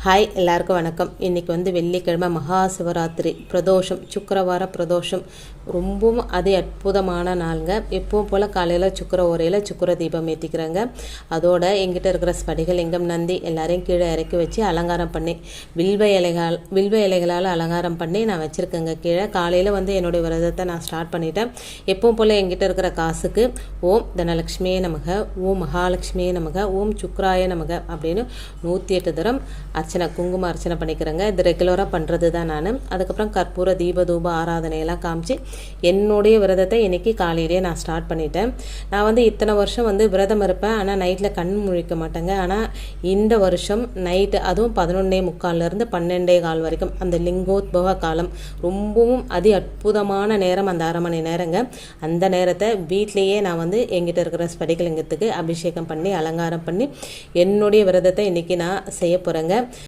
Hi எல்லாருக்கும் வணக்கம். இன்றைக்கி வந்து வெள்ளிக்கிழமை மகா சிவராத்திரி பிரதோஷம், சுக்கரவார பிரதோஷம். ரொம்பவும் அற்புதமான நாளுங்க. எப்பவும் போல் காலையில் சுக்கர ஓரையில் சுக்கர தீபம் ஏற்றிக்கிறாங்க. அதோட எங்கிட்ட இருக்கிற ஸ்படிகலிங்கம் நந்தி எல்லாரையும் கீழே இறக்கி வச்சு அலங்காரம் பண்ணி வில்வ இலைகளால் அலங்காரம் பண்ணி நான் வச்சுருக்கேங்க கீழே. காலையில் வந்து என்னுடைய விரதத்தை நான் ஸ்டார்ட் பண்ணிட்டேன். எப்பவும் போல் எங்கிட்ட இருக்கிற காசுக்கு ஓம் தனலக்ஷ்மியே நமக, ஓம் மகாலட்சுமியே நமக, ஓம் சுக்ராய நமக அப்படின்னு 108 தரம் அர்ச்சனை, குங்கும அர்ச்சனை பண்ணிக்கிறேங்க. இது ரெகுலராக பண்ணுறது தான் நான். அதுக்கப்புறம் கற்பூர தீப ஆராதனையெல்லாம் காமிச்சு என்னுடைய விரதத்தை இன்றைக்கி காலையிலேயே நான் ஸ்டார்ட் பண்ணிட்டேன். நான் வந்து இத்தனை வருஷம் வந்து விரதம் இருப்பேன், ஆனால் நைட்டில் கண் முழிக்க மாட்டேங்க. ஆனால் இந்த வருஷம் நைட்டு, அதுவும் 11:45 12:15 வரைக்கும் அந்த லிங்கோத்பவ காலம் ரொம்பவும் அற்புதமான நேரம். அந்த 1/2 மணி நேரங்க. அந்த நேரத்தை வீட்லேயே நான் வந்து எங்கிட்ட இருக்கிற ஸ்படிகலிங்கத்துக்கு அபிஷேகம் பண்ணி அலங்காரம் பண்ணி என்னுடைய விரதத்தை இன்றைக்கி நான் செய்ய போகிறேங்க.